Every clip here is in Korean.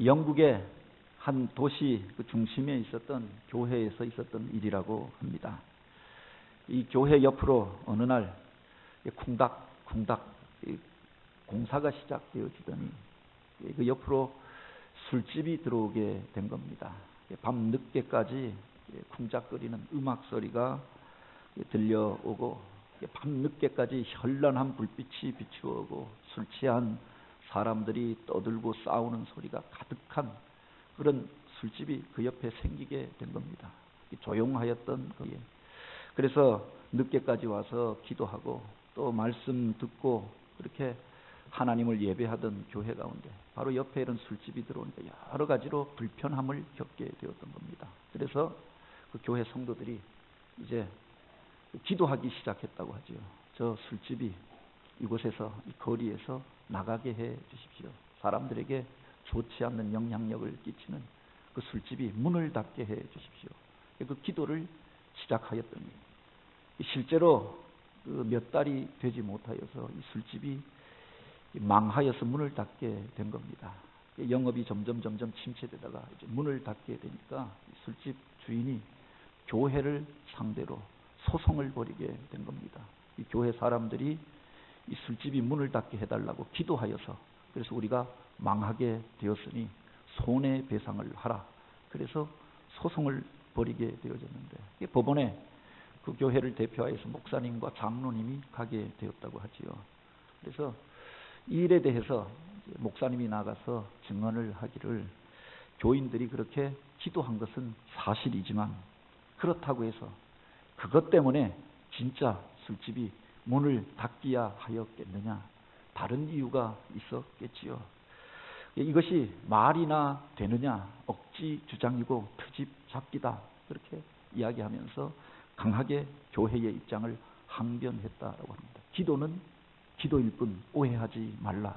영국의 한 도시 그 중심에 있었던 교회에서 있었던 일이라고 합니다. 이 교회 옆으로 어느 날 쿵닥쿵닥 공사가 시작되어지더니 그 옆으로 술집이 들어오게 된 겁니다. 밤 늦게까지 쿵짝거리는 음악 소리가 들려오고 밤 늦게까지 현란한 불빛이 비추어오고 술 취한 사람들이 떠들고 싸우는 소리가 가득한 그런 술집이 그 옆에 생기게 된 겁니다. 조용하였던 거기에. 그래서 늦게까지 와서 기도하고 또 말씀 듣고 그렇게 하나님을 예배하던 교회 가운데 바로 옆에 이런 술집이 들어오니까 여러 가지로 불편함을 겪게 되었던 겁니다. 그래서 그 교회 성도들이 이제 기도하기 시작했다고 하죠. 저 술집이 이곳에서, 이 거리에서 나가게 해 주십시오. 사람들에게 좋지 않는 영향력을 끼치는 그 술집이 문을 닫게 해 주십시오. 그 기도를 시작하였더니 실제로 그 몇 달이 되지 못하여서 이 술집이 망하여서 문을 닫게 된 겁니다. 영업이 점점 침체되다가 이제 문을 닫게 되니까 술집 주인이 교회를 상대로 소송을 벌이게 된 겁니다. 이 교회 사람들이 이 술집이 문을 닫게 해달라고 기도하여서 그래서 우리가 망하게 되었으니 손해배상을 하라. 그래서 소송을 벌이게 되어졌는데 법원에 그 교회를 대표하여서 목사님과 장로님이 가게 되었다고 하지요. 그래서 이 일에 대해서 목사님이 나가서 증언을 하기를 교인들이 그렇게 기도한 것은 사실이지만 그렇다고 해서 그것 때문에 진짜 술집이 문을 닫기야 하였겠느냐. 다른 이유가 있었겠지요. 이것이 말이나 되느냐. 억지 주장이고 트집 잡기다. 그렇게 이야기하면서 강하게 교회의 입장을 항변했다라고 합니다. 기도는 기도일 뿐 오해하지 말라.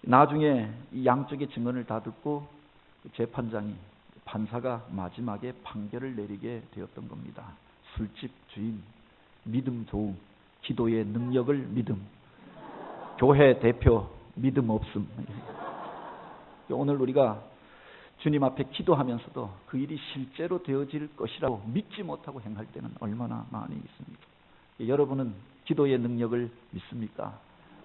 나중에 이 양쪽의 증언을 다 듣고 재판장이 판사가 마지막에 판결을 내리게 되었던 겁니다. 술집 주인 믿음 좋음, 기도의 능력을 믿음, 교회 대표 믿음 없음. 오늘 우리가 주님 앞에 기도하면서도 그 일이 실제로 되어질 것이라고 믿지 못하고 행할 때는 얼마나 많이 있습니까? 여러분은 기도의 능력을 믿습니까?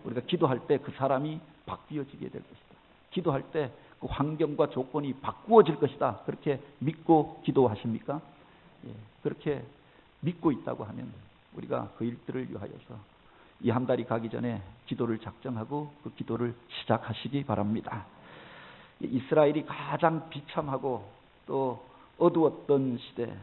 우리가 기도할 때 그 사람이 바뀌어지게 될 것이다. 기도할 때 그 환경과 조건이 바꾸어질 것이다. 그렇게 믿고 기도하십니까? 예, 그렇게 믿고 있다고 하면 우리가 그 일들을 위하여서 이 한 달이 가기 전에 기도를 작정하고 그 기도를 시작하시기 바랍니다. 이스라엘이 가장 비참하고 또 어두웠던 시대,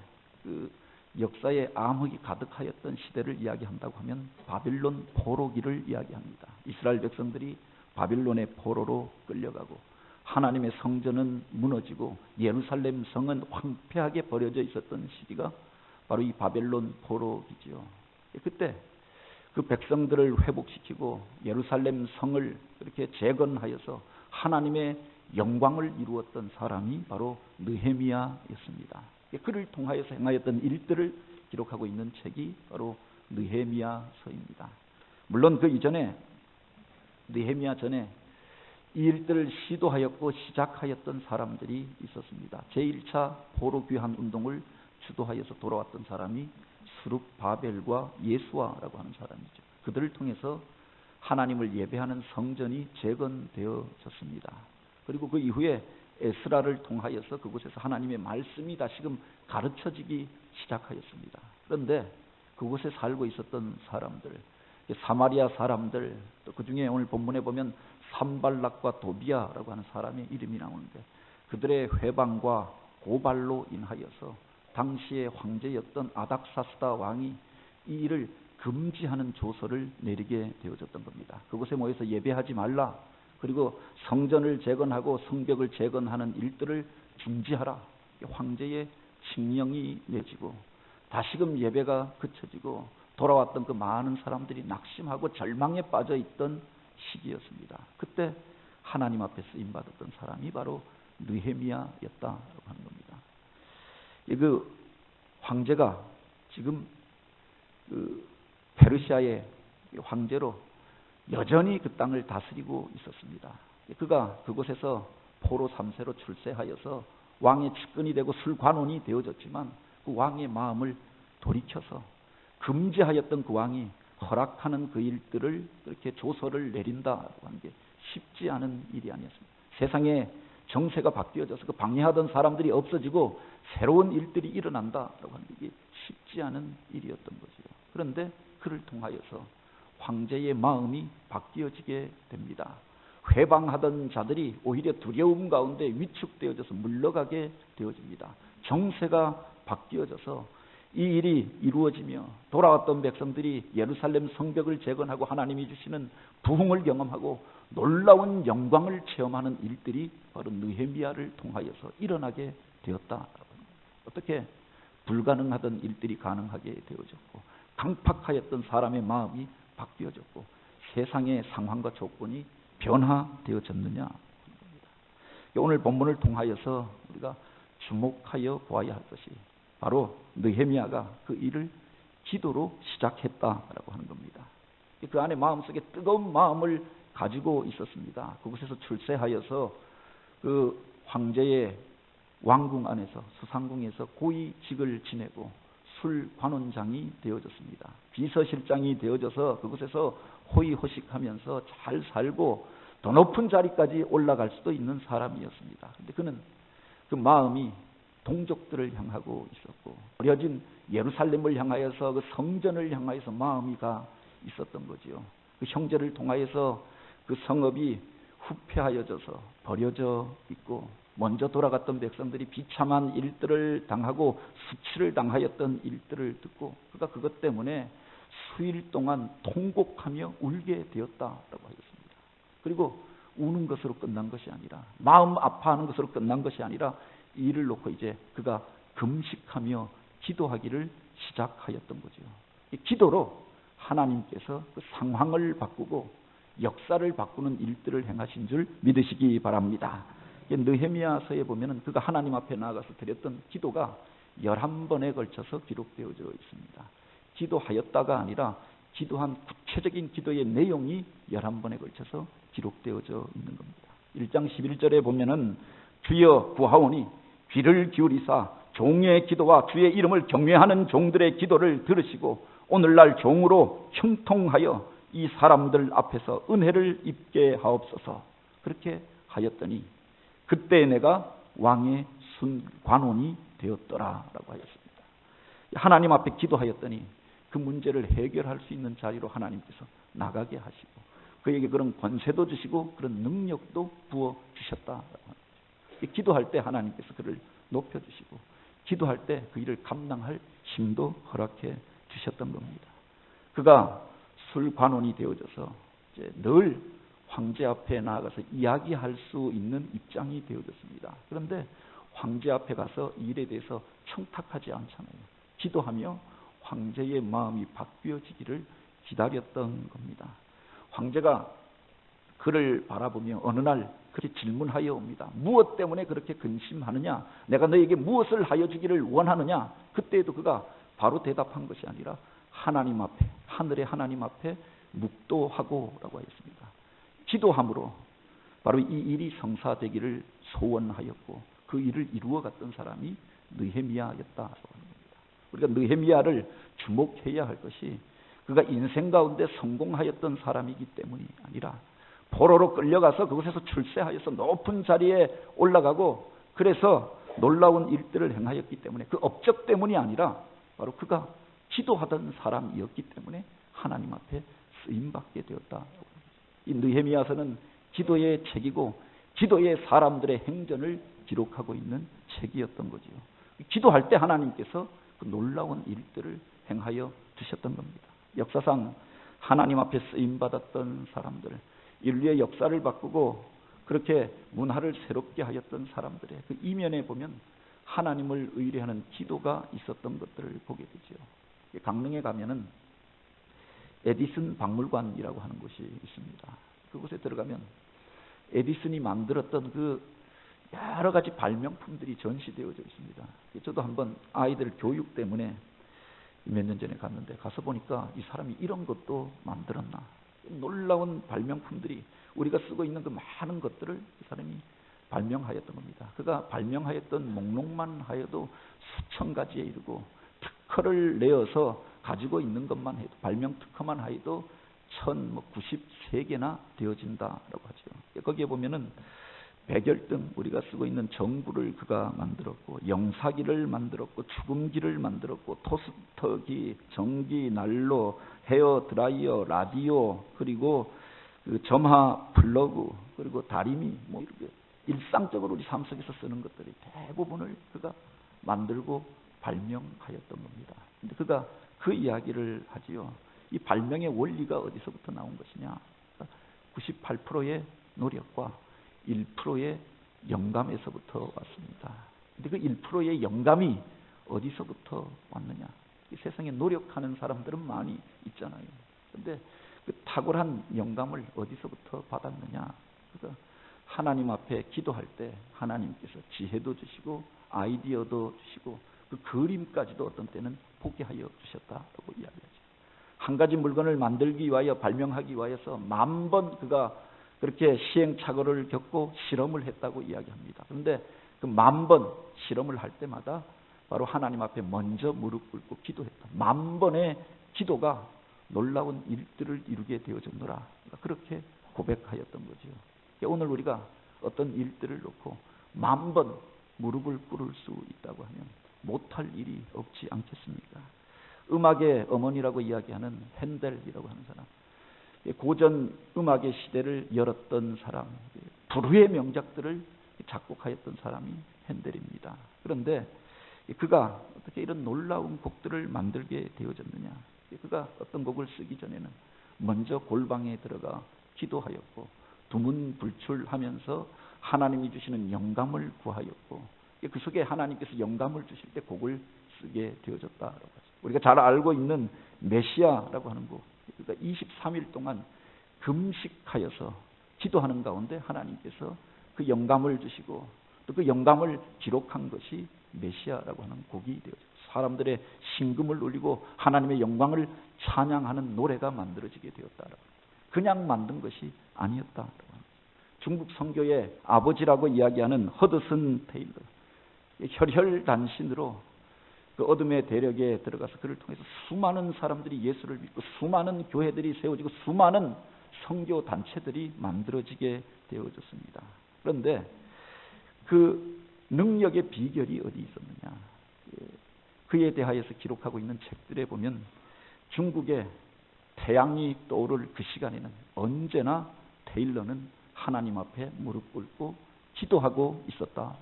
그 역사에 암흑이 가득하였던 시대를 이야기한다고 하면 바빌론 포로기를 이야기합니다. 이스라엘 백성들이 바빌론의 포로로 끌려가고 하나님의 성전은 무너지고 예루살렘 성은 황폐하게 버려져 있었던 시기가 바로 이 바벨론 포로기지요. 그때 그 백성들을 회복시키고 예루살렘 성을 그렇게 재건하여서 하나님의 영광을 이루었던 사람이 바로 느헤미야였습니다. 그를 통하여서 행하였던 일들을 기록하고 있는 책이 바로 느헤미야서입니다. 물론 그 이전에 느헤미야 전에 이 일들을 시도하였고 시작하였던 사람들이 있었습니다. 제1차 포로 귀환 운동을 주도하여서 돌아왔던 사람이 스룹바벨과 예수아라고 하는 사람이죠. 그들을 통해서 하나님을 예배하는 성전이 재건되어졌습니다. 그리고 그 이후에 에스라를 통하여서 그곳에서 하나님의 말씀이 다시금 가르쳐지기 시작하였습니다. 그런데 그곳에 살고 있었던 사람들, 사마리아 사람들, 또 그 중에 오늘 본문에 보면 산발락과 도비아라고 하는 사람의 이름이 나오는데 그들의 회방과 고발로 인하여서 당시의 황제였던 아닥사스다 왕이 이 일을 금지하는 조서를 내리게 되어졌던 겁니다. 그곳에 모여서 예배하지 말라. 그리고 성전을 재건하고 성벽을 재건하는 일들을 중지하라. 황제의 칙령이 내지고 다시금 예배가 그쳐지고 돌아왔던 그 많은 사람들이 낙심하고 절망에 빠져 있던 시기였습니다. 그때 하나님 앞에 쓰임받았던 사람이 바로 느헤미야였다라고 하는 겁니다. 그 황제가 지금 그 페르시아의 황제로 여전히 그 땅을 다스리고 있었습니다. 그가 그곳에서 포로 3세로 출세하여서 왕의 측근이 되고 술관원이 되어졌지만 그 왕의 마음을 돌이켜서 금지하였던 그 왕이 허락하는 그 일들을 그렇게 조서를 내린다고 하는 게 쉽지 않은 일이 아니었습니다. 세상에 정세가 바뀌어져서 그 방해하던 사람들이 없어지고 새로운 일들이 일어난다라고 하는 게 쉽지 않은 일이었던 거죠. 그런데 그를 통하여서 황제의 마음이 바뀌어지게 됩니다. 회방하던 자들이 오히려 두려움 가운데 위축되어져서 물러가게 되어집니다. 정세가 바뀌어져서 이 일이 이루어지며 돌아왔던 백성들이 예루살렘 성벽을 재건하고 하나님이 주시는 부흥을 경험하고 놀라운 영광을 체험하는 일들이 바로 느헤미야를 통하여서 일어나게 되었다. 어떻게 불가능하던 일들이 가능하게 되어졌고 강팍하였던 사람의 마음이 바뀌어졌고 세상의 상황과 조건이 변화되어졌느냐. 오늘 본문을 통하여서 우리가 주목하여 보아야 할 것이 바로 느헤미야가 그 일을 기도로 시작했다라고 하는 겁니다. 그 안에 마음속에 뜨거운 마음을 가지고 있었습니다. 그곳에서 출세하여서 그 황제의 왕궁 안에서 수상궁에서 고위직을 지내고 술관원장이 되어졌습니다. 비서실장이 되어져서 그곳에서 호의호식하면서 잘 살고 더 높은 자리까지 올라갈 수도 있는 사람이었습니다. 그런데 그는 그 마음이 동족들을 향하고 있었고 버려진 예루살렘을 향하여서 그 성전을 향하여서 마음이 가 있었던 거지요. 그 형제를 통하여서 그 성읍이 후패하여져서 버려져 있고 먼저 돌아갔던 백성들이 비참한 일들을 당하고 수치를 당하였던 일들을 듣고 그가 그것 때문에 수일 동안 통곡하며 울게 되었다라고 하였습니다. 그리고 우는 것으로 끝난 것이 아니라 마음 아파하는 것으로 끝난 것이 아니라 이 일을 놓고 이제 그가 금식하며 기도하기를 시작하였던 거죠. 이 기도로 하나님께서 그 상황을 바꾸고 역사를 바꾸는 일들을 행하신 줄 믿으시기 바랍니다. 느헤미야서에 보면은 그가 하나님 앞에 나아가서 드렸던 기도가 11번에 걸쳐서 기록되어져 있습니다. 기도하였다가 아니라 기도한 구체적인 기도의 내용이 11번에 걸쳐서 기록되어져 있는 겁니다. 1장 11절에 보면은 주여 구하오니 귀를 기울이사 종의 기도와 주의 이름을 경외하는 종들의 기도를 들으시고 오늘날 종으로 형통하여 이 사람들 앞에서 은혜를 입게 하옵소서. 그렇게 하였더니 그때 내가 왕의 관원이 되었더라라고 하였습니다. 하나님 앞에 기도하였더니 그 문제를 해결할 수 있는 자리로 하나님께서 나가게 하시고 그에게 그런 권세도 주시고 그런 능력도 부어 주셨다라고 합니다. 기도할 때 하나님께서 그를 높여주시고 기도할 때 그 일을 감당할 힘도 허락해 주셨던 겁니다. 그가 술관원이 되어져서 이제 늘 황제 앞에 나아가서 이야기할 수 있는 입장이 되어졌습니다. 그런데 황제 앞에 가서 이 일에 대해서 청탁하지 않잖아요. 기도하며 황제의 마음이 바뀌어지기를 기다렸던 겁니다. 황제가 그를 바라보며 어느 날 그렇게 질문하여 옵니다. 무엇 때문에 그렇게 근심하느냐? 내가 너에게 무엇을 하여 주기를 원하느냐? 그때에도 그가 바로 대답한 것이 아니라 하나님 앞에, 하늘의 하나님 앞에 묵도하고 라고 했습니다. 기도함으로 바로 이 일이 성사되기를 소원하였고 그 일을 이루어갔던 사람이 느헤미야였다고 합니다. 우리가 느헤미야를 주목해야 할 것이 그가 인생 가운데 성공하였던 사람이기 때문이 아니라 포로로 끌려가서 그곳에서 출세하여서 높은 자리에 올라가고 그래서 놀라운 일들을 행하였기 때문에 그 업적 때문이 아니라 바로 그가 기도하던 사람이었기 때문에 하나님 앞에 쓰임받게 되었다. 이 느헤미야서는 기도의 책이고 기도의 사람들의 행전을 기록하고 있는 책이었던 거지요. 기도할 때 하나님께서 그 놀라운 일들을 행하여 주셨던 겁니다. 역사상 하나님 앞에 쓰임받았던 사람들, 인류의 역사를 바꾸고 그렇게 문화를 새롭게 하였던 사람들의 그 이면에 보면 하나님을 의뢰하는 기도가 있었던 것들을 보게 되죠. 강릉에 가면은 에디슨 박물관이라고 하는 곳이 있습니다. 그곳에 들어가면 에디슨이 만들었던 그 여러 가지 발명품들이 전시되어져 있습니다. 저도 한번 아이들 교육 때문에 몇 년 전에 갔는데 가서 보니까 이 사람이 이런 것도 만들었나. 놀라운 발명품들이 우리가 쓰고 있는 그 많은 것들을 그 사람이 발명하였던 겁니다. 그가 발명하였던 목록만 하여도 수천 가지에 이르고 특허를 내어서 가지고 있는 것만 해도 발명 특허만 하여도 1093개나 되어진다라고 하죠. 거기에 보면은 백열등, 우리가 쓰고 있는 전구를 그가 만들었고, 영사기를 만들었고, 죽음기를 만들었고, 토스터기, 전기, 난로, 헤어 드라이어, 라디오, 그리고 그 점화 플러그, 그리고 다리미, 뭐 이렇게 일상적으로 우리 삶 속에서 쓰는 것들이 대부분을 그가 만들고 발명하였던 겁니다. 근데 그가 그 이야기를 하지요. 이 발명의 원리가 어디서부터 나온 것이냐? 98%의 노력과 1%의 영감에서부터 왔습니다. 근데 그 1%의 영감이 어디서부터 왔느냐? 이 세상에 노력하는 사람들은 많이 있잖아요. 근데 그 탁월한 영감을 어디서부터 받았느냐? 그러니까 하나님 앞에 기도할 때 하나님께서 지혜도 주시고 아이디어도 주시고 그 그림까지도 어떤 때는 보게 하여 주셨다라고 이야기하죠. 한 가지 물건을 만들기 위하여, 발명하기 위하여서 10,000번 그가 그렇게 시행착오를 겪고 실험을 했다고 이야기합니다. 그런데 그 10,000번 실험을 할 때마다 바로 하나님 앞에 먼저 무릎 꿇고 기도했다. 10,000번의 기도가 놀라운 일들을 이루게 되어졌노라. 그렇게 고백하였던 거죠. 오늘 우리가 어떤 일들을 놓고 10,000번 무릎을 꿇을 수 있다고 하면 못할 일이 없지 않겠습니까? 음악의 어머니라고 이야기하는 핸델이라고 하는 사람, 고전 음악의 시대를 열었던 사람, 불후의 명작들을 작곡하였던 사람이 핸델입니다. 그런데 그가 어떻게 이런 놀라운 곡들을 만들게 되어졌느냐? 그가 어떤 곡을 쓰기 전에는 먼저 골방에 들어가 기도하였고 두문불출하면서 하나님이 주시는 영감을 구하였고, 그 속에 하나님께서 영감을 주실 때 곡을 쓰게 되어졌다라고 하죠. 우리가 잘 알고 있는 메시아라고 하는 곡, 그러니까 23일 동안 금식하여서 기도하는 가운데 하나님께서 그 영감을 주시고 또 그 영감을 기록한 것이 메시아라고 하는 곡이 되어졌어요. 사람들의 심금을 울리고 하나님의 영광을 찬양하는 노래가 만들어지게 되었다라고. 그냥 만든 것이 아니었다라고 합니다. 중국 선교의 아버지라고 이야기하는 허드슨 테일러, 혈혈단신으로 그 어둠의 대력에 들어가서 그를 통해서 수많은 사람들이 예수를 믿고 수많은 교회들이 세워지고 수많은 선교 단체들이 만들어지게 되어졌습니다. 그런데 그 능력의 비결이 어디 있었느냐? 그에 대하여서 기록하고 있는 책들에 보면 중국의 태양이 떠오를 그 시간에는 언제나 테일러는 하나님 앞에 무릎 꿇고 기도하고 있었다.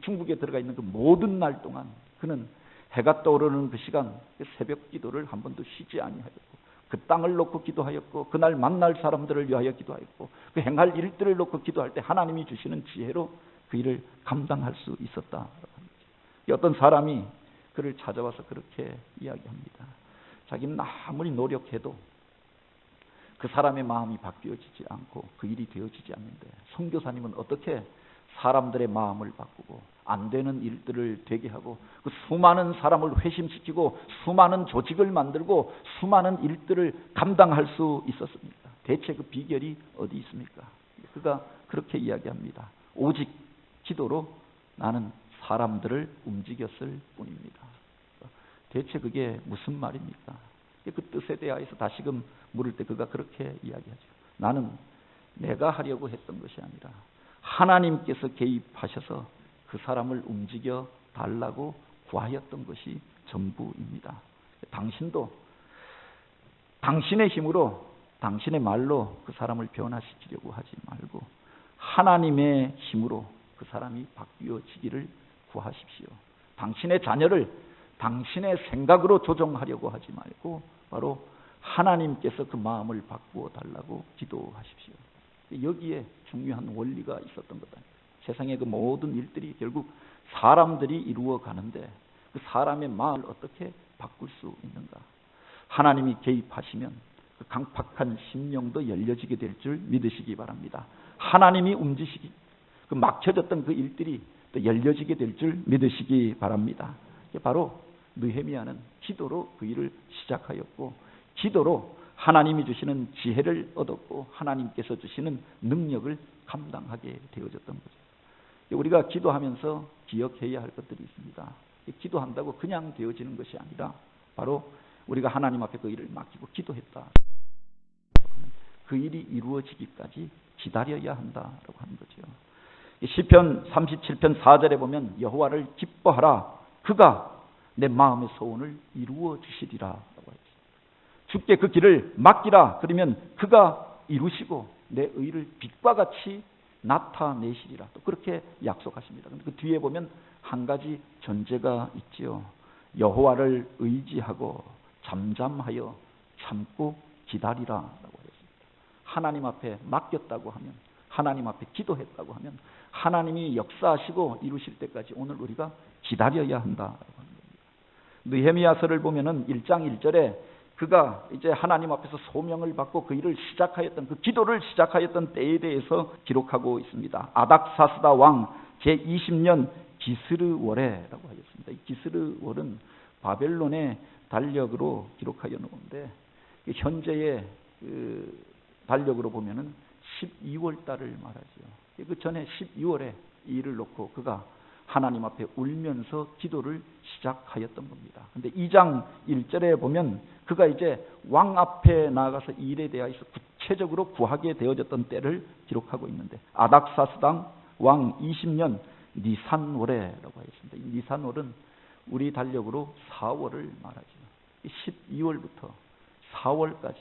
중국에 들어가 있는 그 모든 날 동안 그는 해가 떠오르는 그 시간 새벽 기도를 한 번도 쉬지 아니하였고, 그 땅을 놓고 기도하였고, 그날 만날 사람들을 위하여 기도하였고, 그 행할 일들을 놓고 기도할 때 하나님이 주시는 지혜로 그 일을 감당할 수 있었다. 어떤 사람이 그를 찾아와서 그렇게 이야기합니다. 자기는 아무리 노력해도 그 사람의 마음이 바뀌어지지 않고 그 일이 되어지지 않는데, 선교사님은 어떻게 사람들의 마음을 바꾸고 안 되는 일들을 되게 하고 그 수많은 사람을 회심시키고 수많은 조직을 만들고 수많은 일들을 감당할 수 있었습니까? 대체 그 비결이 어디 있습니까? 그가 그렇게 이야기합니다. 오직 기도로 나는 사람들을 움직였을 뿐입니다. 대체 그게 무슨 말입니까? 그 뜻에 대하여서 다시금 물을 때 그가 그렇게 이야기하죠. 나는 내가 하려고 했던 것이 아니라 하나님께서 개입하셔서 그 사람을 움직여 달라고 구하였던 것이 전부입니다. 당신도 당신의 힘으로, 당신의 말로 그 사람을 변화시키려고 하지 말고 하나님의 힘으로 그 사람이 바뀌어지기를 구하십시오. 당신의 자녀를 당신의 생각으로 조종하려고 하지 말고 바로 하나님께서 그 마음을 바꾸어 달라고 기도하십시오. 여기에 중요한 원리가 있었던 거다. 세상의 그 모든 일들이 결국 사람들이 이루어 가는데 그 사람의 마음을 어떻게 바꿀 수 있는가? 하나님이 개입하시면 그 강팍한 심령도 열려지게 될 줄 믿으시기 바랍니다. 하나님이 움직이시, 그 막혀졌던 그 일들이 또 열려지게 될 줄 믿으시기 바랍니다. 바로 느헤미야는 기도로 그 일을 시작하였고 기도로 하나님이 주시는 지혜를 얻었고 하나님께서 주시는 능력을 감당하게 되어졌던 거죠. 우리가 기도하면서 기억해야 할 것들이 있습니다. 기도한다고 그냥 되어지는 것이 아니라 바로 우리가 하나님 앞에 그 일을 맡기고 기도했다. 그 일이 이루어지기까지 기다려야 한다라고 하는 거죠. 시편 37편 4절에 보면 여호와를 기뻐하라. 그가 내 마음의 소원을 이루어 주시리라 라고 했습니다. 주께 그 길을 맡기라. 그러면 그가 이루시고 내 의를 빛과 같이 나타내시리라. 또 그렇게 약속하십니다. 그 뒤에 보면 한 가지 전제가 있지요. 여호와를 의지하고 잠잠하여 참고 기다리라 라고 했습니다. 하나님 앞에 맡겼다고 하면, 하나님 앞에 기도했다고 하면 하나님이 역사하시고 이루실 때까지 오늘 우리가 기다려야 한다라고 하는 겁니다. 느헤미야서를 보면은 1장 1절에 그가 이제 하나님 앞에서 소명을 받고 그 일을 시작하였던, 그 기도를 시작하였던 때에 대해서 기록하고 있습니다. 아닥사스다 왕 제20년 기스르월에라고 하였습니다. 이 기스르월은 바벨론의 달력으로 기록하여 놓은데 현재의 달력으로 보면은 12월 달을 말하죠. 그 전에 12월에 이 일을 놓고 그가 하나님 앞에 울면서 기도를 시작하였던 겁니다. 근데 2장 1절에 보면 그가 이제 왕 앞에 나아가서 이 일에 대해서 구체적으로 구하게 되어졌던 때를 기록하고 있는데 아닥사스당 왕 20년 니산월에라고 하였습니다. 이 니산월은 우리 달력으로 4월을 말하죠. 12월부터 4월까지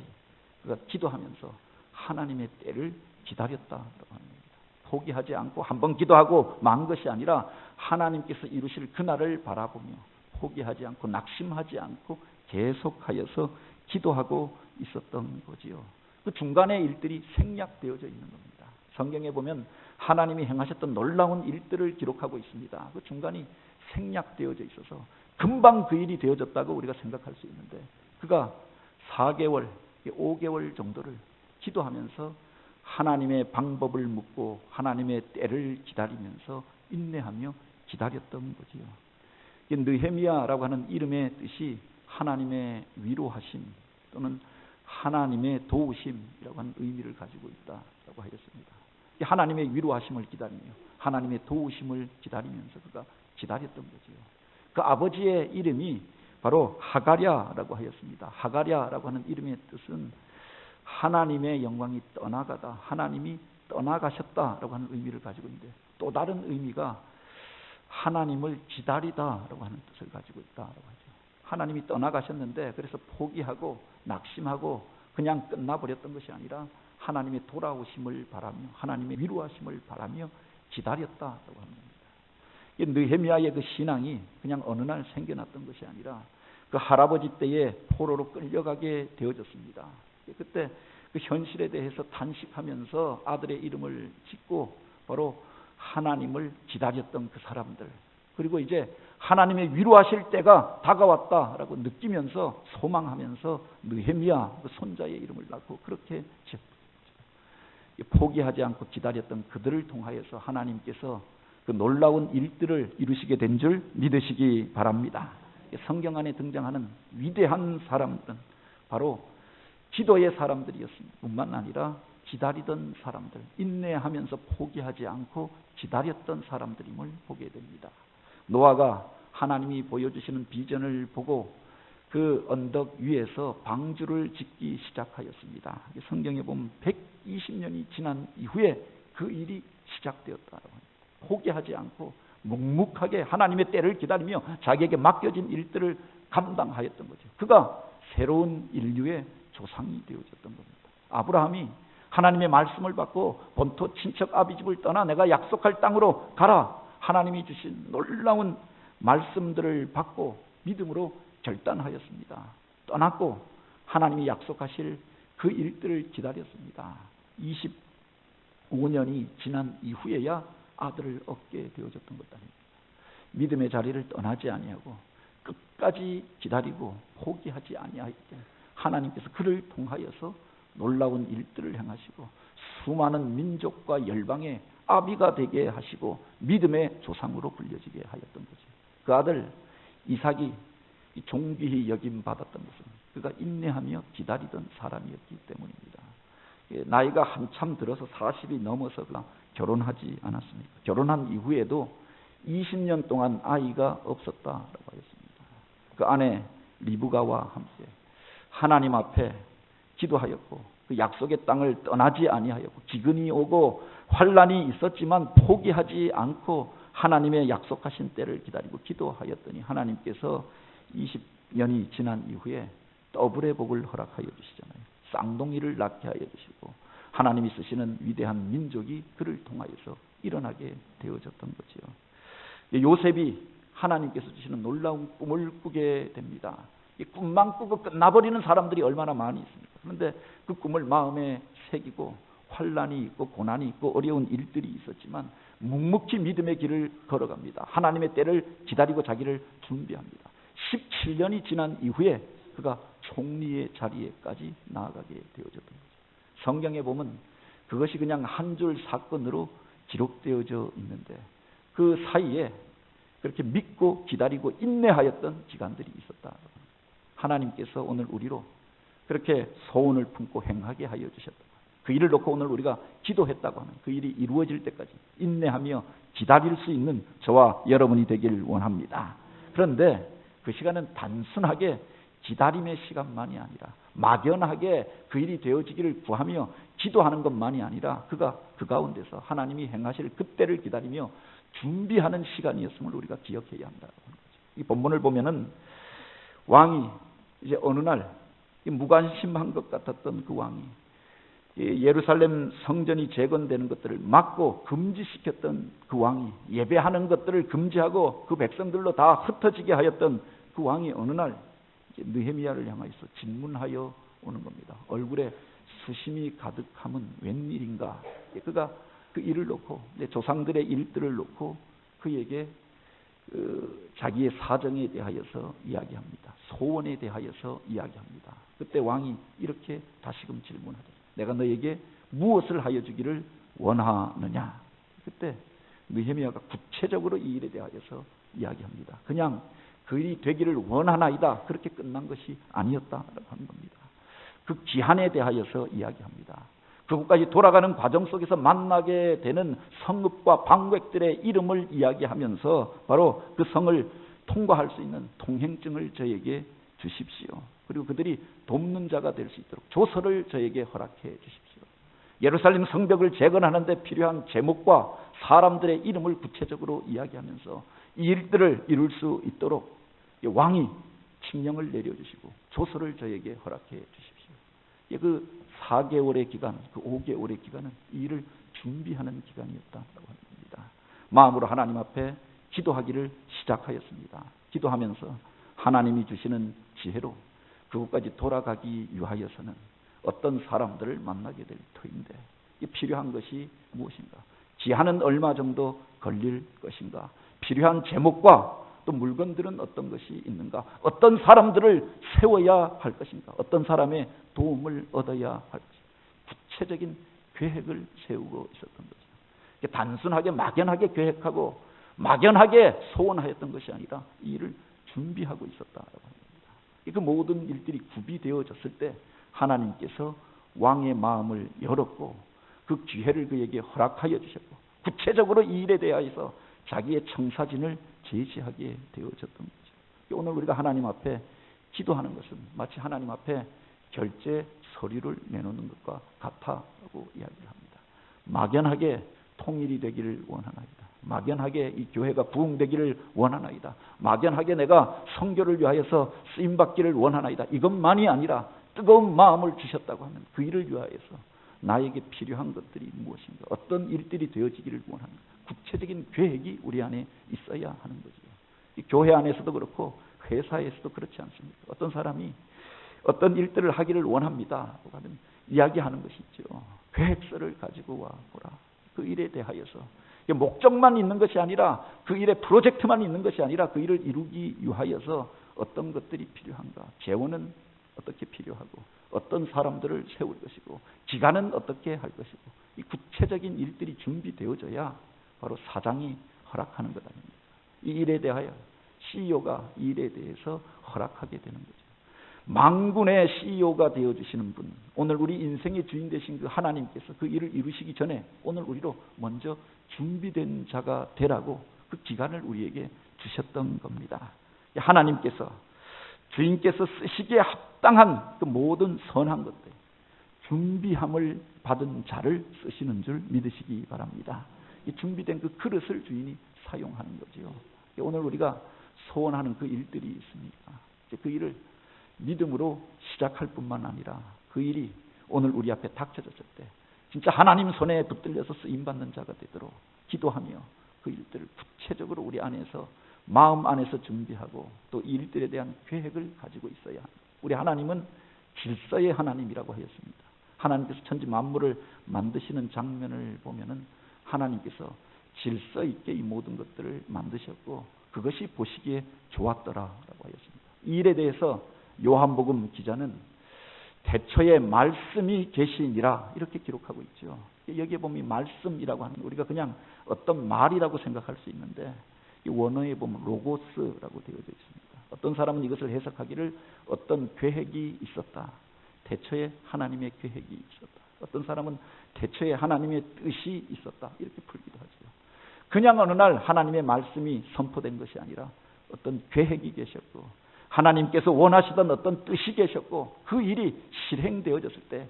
그가 기도하면서 하나님의 때를 기다렸다라고 합니다. 포기하지 않고 한번 기도하고 만 것이 아니라 하나님께서 이루실 그날을 바라보며 포기하지 않고 낙심하지 않고 계속하여서 기도하고 있었던 거지요. 그 중간의 일들이 생략되어져 있는 겁니다. 성경에 보면 하나님이 행하셨던 놀라운 일들을 기록하고 있습니다. 그 중간이 생략되어져 있어서 금방 그 일이 되어졌다고 우리가 생각할 수 있는데 그가 4개월, 5개월 정도를 기도하면서 하나님의 방법을 묻고 하나님의 때를 기다리면서 인내하며 기다렸던 거지요. 느헤미야라고 하는 이름의 뜻이 하나님의 위로하심 또는 하나님의 도우심이라고 하는 의미를 가지고 있다라고 하였습니다. 하나님의 위로하심을 기다리며 하나님의 도우심을 기다리면서 그가 기다렸던 거지요. 그 아버지의 이름이 바로 하가랴라고 하였습니다. 하가랴라고 하는 이름의 뜻은 하나님의 영광이 떠나가다, 하나님이 떠나가셨다라고 하는 의미를 가지고 있는데 또 다른 의미가 하나님을 기다리다라고 하는 뜻을 가지고 있다라고 하죠. 하나님이 떠나가셨는데 그래서 포기하고 낙심하고 그냥 끝나버렸던 것이 아니라 하나님의 돌아오심을 바라며 하나님의 위로하심을 바라며 기다렸다라고 합니다. 느헤미야의 그 신앙이 그냥 어느 날 생겨났던 것이 아니라 그 할아버지 때에 포로로 끌려가게 되어졌습니다. 그때 그 현실에 대해서 탄식하면서 아들의 이름을 짓고 바로 하나님을 기다렸던 그 사람들, 그리고 이제 하나님의 위로하실 때가 다가왔다라고 느끼면서 소망하면서 느헤미야 그 손자의 이름을 낳고 그렇게 포기하지 않고 기다렸던 그들을 통하여서 하나님께서 그 놀라운 일들을 이루시게 된 줄 믿으시기 바랍니다. 성경 안에 등장하는 위대한 사람들은 바로 기도의 사람들이었습니다. 뿐만 아니라 기다리던 사람들, 인내하면서 포기하지 않고 기다렸던 사람들임을 보게 됩니다. 노아가 하나님이 보여주시는 비전을 보고 그 언덕 위에서 방주를 짓기 시작하였습니다. 성경에 보면 120년이 지난 이후에 그 일이 시작되었다고 합니다. 포기하지 않고 묵묵하게 하나님의 때를 기다리며 자기에게 맡겨진 일들을 감당하였던 거죠. 그가 새로운 인류의 조상이 되어졌던 겁니다. 아브라함이 하나님의 말씀을 받고 본토 친척 아비집을 떠나 내가 약속할 땅으로 가라. 하나님이 주신 놀라운 말씀들을 받고 믿음으로 결단하였습니다. 떠났고 하나님이 약속하실 그 일들을 기다렸습니다. 25년이 지난 이후에야 아들을 얻게 되어졌던 것 아닙니까? 믿음의 자리를 떠나지 아니하고 끝까지 기다리고 포기하지 아니할 때 하나님께서 그를 통하여서 놀라운 일들을 행하시고 수많은 민족과 열방의 아비가 되게 하시고 믿음의 조상으로 불려지게 하였던 거죠. 그 아들 이삭이 종귀히 여김 받았던 것은 그가 인내하며 기다리던 사람이었기 때문입니다. 나이가 한참 들어서 40이 넘어서 그가 결혼하지 않았습니다. 결혼한 이후에도 20년 동안 아이가 없었다라고 하였습니다. 그 아내 리브가와 함께 하나님 앞에 기도하였고 그 약속의 땅을 떠나지 아니하였고 기근이 오고 환란이 있었지만 포기하지 않고 하나님의 약속하신 때를 기다리고 기도하였더니 하나님께서 20년이 지난 이후에 더블의 복을 허락하여 주시잖아요. 쌍둥이를 낳게 하여 주시고 하나님이 쓰시는 위대한 민족이 그를 통하여서 일어나게 되어졌던 거지요. 요셉이 하나님께서 주시는 놀라운 꿈을 꾸게 됩니다. 이 꿈만 꾸고 끝나버리는 사람들이 얼마나 많이 있습니까? 그런데 그 꿈을 마음에 새기고 환란이 있고 고난이 있고 어려운 일들이 있었지만 묵묵히 믿음의 길을 걸어갑니다. 하나님의 때를 기다리고 자기를 준비합니다. 17년이 지난 이후에 그가 총리의 자리에까지 나아가게 되어졌던 거죠. 성경에 보면 그것이 그냥 한 줄 사건으로 기록되어져 있는데 그 사이에 그렇게 믿고 기다리고 인내하였던 기간들이 있었다. 하나님께서 오늘 우리로 그렇게 소원을 품고 행하게 하여 주셨다. 그 일을 놓고 오늘 우리가 기도했다고 하면 그 일이 이루어질 때까지 인내하며 기다릴 수 있는 저와 여러분이 되길 원합니다. 그런데 그 시간은 단순하게 기다림의 시간만이 아니라 막연하게 그 일이 되어지기를 구하며 기도하는 것만이 아니라 그가 그 가운데서 하나님이 행하실 그때를 기다리며 준비하는 시간이었음을 우리가 기억해야 한다고 하는 거죠. 이 본문을 보면은 왕이 이제 어느 날 무관심한 것 같았던 그 왕이 예루살렘 성전이 재건되는 것들을 막고 금지시켰던 그 왕이 예배하는 것들을 금지하고 그 백성들로 다 흩어지게 하였던 그 왕이 어느 날 느헤미야를 향하여서 질문하여 오는 겁니다. 얼굴에 수심이 가득함은 웬일인가? 그가 그 일을 놓고 조상들의 일들을 놓고 그에게 자기의 사정에 대하여서 이야기합니다. 소원에 대하여서 이야기합니다. 그때 왕이 이렇게 다시금 질문하죠. 내가 너에게 무엇을 하여 주기를 원하느냐? 그때 느헤미야가 구체적으로 이 일에 대하여서 이야기합니다. 그냥 그 일이 되기를 원하나이다. 그렇게 끝난 것이 아니었다라고 하는 겁니다. 그 기한에 대하여서 이야기합니다. 그곳까지 돌아가는 과정 속에서 만나게 되는 성읍과 방백들의 이름을 이야기하면서 바로 그 성을 통과할 수 있는 통행증을 저에게 주십시오. 그리고 그들이 돕는 자가 될 수 있도록 조서를 저에게 허락해 주십시오. 예루살렘 성벽을 재건하는 데 필요한 제목과 사람들의 이름을 구체적으로 이야기하면서 이 일들을 이룰 수 있도록 왕이 칙령을 내려주시고 조서를 저에게 허락해 주십시오. 그 4개월의 기간, 그 5개월의 기간은 이 일을 준비하는 기간이었다고 합니다. 마음으로 하나님 앞에 기도하기를 시작하였습니다. 기도하면서 하나님이 주시는 지혜로 그곳까지 돌아가기 위하여서는 어떤 사람들을 만나게 될 터인데 필요한 것이 무엇인가? 기한은 얼마 정도 걸릴 것인가? 필요한 제목과 또 물건들은 어떤 것이 있는가? 어떤 사람들을 세워야 할 것인가? 어떤 사람의 도움을 얻어야 할 것인가? 구체적인 계획을 세우고 있었던 거죠. 단순하게 막연하게 계획하고 막연하게 소원하였던 것이 아니라 이 일을 준비하고 있었다고 합니다. 그 모든 일들이 구비되어졌을 때 하나님께서 왕의 마음을 열었고 그 기회를 그에게 허락하여 주셨고 구체적으로 이 일에 대하여서 자기의 청사진을 제시하게 되어졌던 거죠. 오늘 우리가 하나님 앞에 기도하는 것은 마치 하나님 앞에 결제 서류를 내놓는 것과 같다고 이야기를 합니다. 막연하게 통일이 되기를 원하나이다. 막연하게 이 교회가 부흥되기를 원하나이다. 막연하게 내가 선교를 위하여서 쓰임받기를 원하나이다. 이것만이 아니라 뜨거운 마음을 주셨다고 하면 그 일을 위하여서 나에게 필요한 것들이 무엇인가? 어떤 일들이 되어지기를 원하는가? 구체적인 계획이 우리 안에 있어야 하는 거죠. 이 교회 안에서도 그렇고 회사에서도 그렇지 않습니까? 어떤 사람이 어떤 일들을 하기를 원합니다. 하는 이야기하는 것이 있죠. 계획서를 가지고 와 보라. 그 일에 대하여서 목적만 있는 것이 아니라 그 일의 프로젝트만 있는 것이 아니라 그 일을 이루기 위하여서 어떤 것들이 필요한가? 재원은 어떻게 필요하고 어떤 사람들을 세울 것이고 기간은 어떻게 할 것이고 이 구체적인 일들이 준비되어져야 바로 사장이 허락하는 것 아닙니까? 이 일에 대하여 CEO가 이 일에 대해서 허락하게 되는 거죠. 만군의 CEO가 되어주시는 분, 오늘 우리 인생의 주인 되신 그 하나님께서 그 일을 이루시기 전에 오늘 우리로 먼저 준비된 자가 되라고 그 기간을 우리에게 주셨던 겁니다. 하나님께서 주인께서 쓰시기에 합당한 그 모든 선한 것들, 준비함을 받은 자를 쓰시는 줄 믿으시기 바랍니다. 이 준비된 그 그릇을 주인이 사용하는 거지요. 오늘 우리가 소원하는 그 일들이 있습니까? 그 일을 믿음으로 시작할 뿐만 아니라 그 일이 오늘 우리 앞에 닥쳐졌을 때 진짜 하나님 손에 붙들려서 쓰임받는 자가 되도록 기도하며 그 일들을 구체적으로 우리 안에서 마음 안에서 준비하고 또 이 일들에 대한 계획을 가지고 있어야 합니다. 우리 하나님은 질서의 하나님이라고 하였습니다. 하나님께서 천지 만물을 만드시는 장면을 보면은 하나님께서 질서 있게 이 모든 것들을 만드셨고 그것이 보시기에 좋았더라라고 하였습니다. 이 일에 대해서 요한복음 기자는 대초에 말씀이 계시니라 이렇게 기록하고 있죠. 여기에 보면 말씀이라고 하는 우리가 그냥 어떤 말이라고 생각할 수 있는데 이 원어에 보면 로고스라고 되어져 있습니다. 어떤 사람은 이것을 해석하기를 어떤 계획이 있었다. 대초에 하나님의 계획이 있었다. 어떤 사람은 대초에 하나님의 뜻이 있었다. 이렇게 풀기도 하죠. 그냥 어느 날 하나님의 말씀이 선포된 것이 아니라 어떤 계획이 계셨고 하나님께서 원하시던 어떤 뜻이 계셨고 그 일이 실행되어졌을 때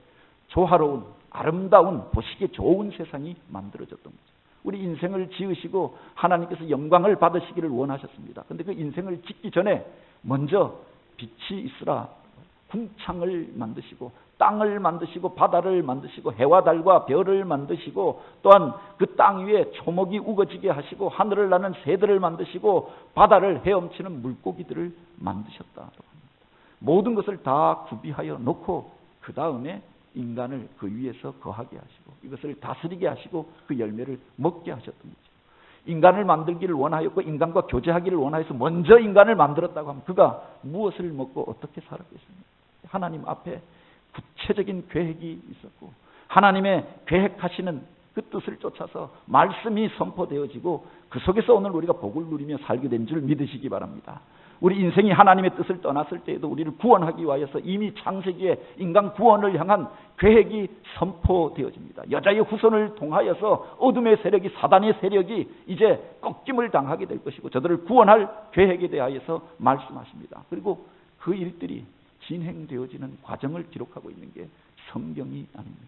조화로운 아름다운 보시기에 좋은 세상이 만들어졌던 거죠. 우리 인생을 지으시고 하나님께서 영광을 받으시기를 원하셨습니다. 그런데 그 인생을 짓기 전에 먼저 빛이 있으라 궁창을 만드시고 땅을 만드시고 바다를 만드시고 해와 달과 별을 만드시고 또한 그 땅 위에 초목이 우거지게 하시고 하늘을 나는 새들을 만드시고 바다를 헤엄치는 물고기들을 만드셨다. 모든 것을 다 구비하여 놓고 그 다음에 인간을 그 위에서 거하게 하시고 이것을 다스리게 하시고 그 열매를 먹게 하셨던 거죠. 인간을 만들기를 원하였고 인간과 교제하기를 원하여서 먼저 인간을 만들었다고 하면 그가 무엇을 먹고 어떻게 살았겠습니까? 하나님 앞에 구체적인 계획이 있었고 하나님의 계획하시는 그 뜻을 쫓아서 말씀이 선포되어지고 그 속에서 오늘 우리가 복을 누리며 살게 된 줄 믿으시기 바랍니다. 우리 인생이 하나님의 뜻을 떠났을 때에도 우리를 구원하기 위하여서 이미 창세기에 인간 구원을 향한 계획이 선포되어집니다. 여자의 후손을 통하여서 어둠의 세력이 사단의 세력이 이제 꺾임을 당하게 될 것이고 저들을 구원할 계획에 대하여서 말씀하십니다. 그리고 그 일들이 진행되어지는 과정을 기록하고 있는 게 성경이 아닙니다.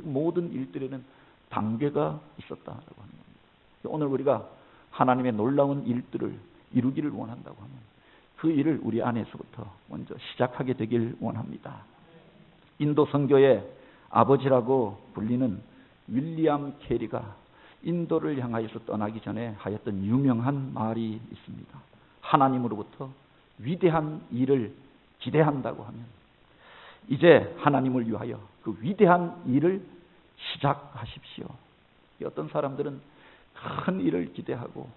모든 일들에는 단계가 있었다라고 하는 겁니다. 오늘 우리가 하나님의 놀라운 일들을 이루기를 원한다고 하면 그 일을 우리 안에서부터 먼저 시작하게 되길 원합니다. 인도 선교의 아버지라고 불리는 윌리엄 캐리가 인도를 향하여서 떠나기 전에 하였던 유명한 말이 있습니다. 하나님으로부터 위대한 일을 기대한다고 하면 이제 하나님을 위하여 그 위대한 일을 시작하십시오. 어떤 사람들은 큰 일을 기대하고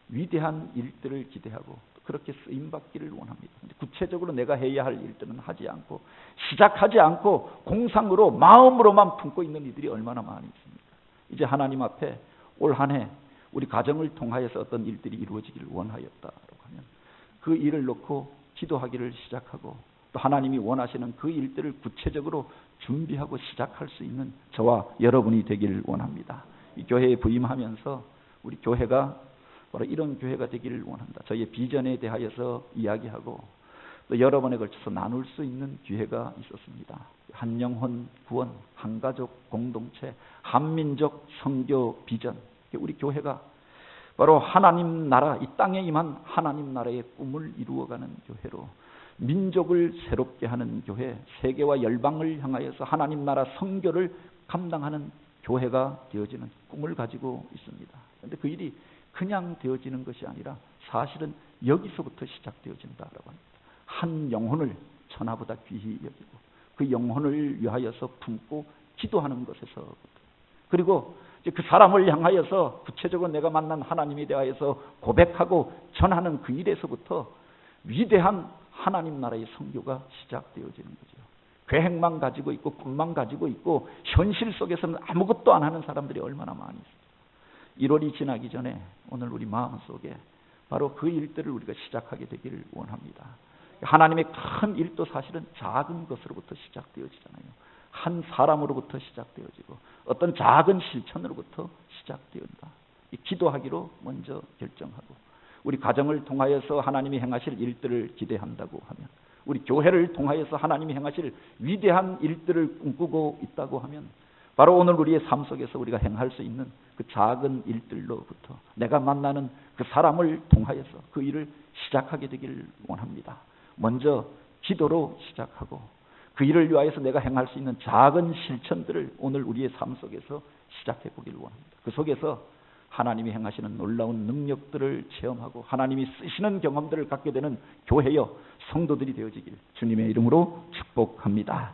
위대한 일들을 기대하고 그렇게 쓰임받기를 원합니다. 구체적으로 내가 해야 할 일들은 하지 않고 시작하지 않고 공상으로 마음으로만 품고 있는 이들이 얼마나 많이 있습니까? 이제 하나님 앞에 올 한 해 우리 가정을 통하여서 어떤 일들이 이루어지기를 원하였다라고 하면 그 일을 놓고 기도하기를 시작하고 또 하나님이 원하시는 그 일들을 구체적으로 준비하고 시작할 수 있는 저와 여러분이 되기를 원합니다. 이 교회에 부임하면서 우리 교회가 바로 이런 교회가 되기를 원한다. 저희의 비전에 대하여서 이야기하고 또 여러 번에 걸쳐서 나눌 수 있는 기회가 있었습니다. 한 영혼 구원, 한 가족 공동체, 한민족 선교 비전. 우리 교회가 바로 하나님 나라, 이 땅에 임한 하나님 나라의 꿈을 이루어가는 교회로 민족을 새롭게 하는 교회, 세계와 열방을 향하여서 하나님 나라 선교를 감당하는 교회가 되어지는 꿈을 가지고 있습니다. 그런데 그 일이 그냥 되어지는 것이 아니라 사실은 여기서부터 시작되어진다라고 합니다. 한 영혼을 천하보다 귀히 여기고 그 영혼을 위하여서 품고 기도하는 것에서부터 그리고 그 사람을 향하여서 구체적으로 내가 만난 하나님에 대하여서 고백하고 전하는 그 일에서부터 위대한 하나님 나라의 선교가 시작되어지는 거죠. 계획만 가지고 있고 꿈만 가지고 있고 현실 속에서는 아무것도 안 하는 사람들이 얼마나 많이 있어요. 1월이 지나기 전에 오늘 우리 마음속에 바로 그 일들을 우리가 시작하게 되기를 원합니다. 하나님의 큰 일도 사실은 작은 것으로부터 시작되어지잖아요. 한 사람으로부터 시작되어지고 어떤 작은 실천으로부터 시작되었다. 기도하기로 먼저 결정하고 우리 가정을 통하여서 하나님이 행하실 일들을 기대한다고 하면, 우리 교회를 통하여서 하나님이 행하실 위대한 일들을 꿈꾸고 있다고 하면, 바로 오늘 우리의 삶 속에서 우리가 행할 수 있는 그 작은 일들로부터 내가 만나는 그 사람을 통하여서 그 일을 시작하게 되기를 원합니다. 먼저 기도로 시작하고 그 일을 위하여서 내가 행할 수 있는 작은 실천들을 오늘 우리의 삶 속에서 시작해 보기를 원합니다. 그 속에서 하나님이 행하시는 놀라운 능력들을 체험하고 하나님이 쓰시는 경험들을 갖게 되는 교회여 성도들이 되어지길 주님의 이름으로 축복합니다.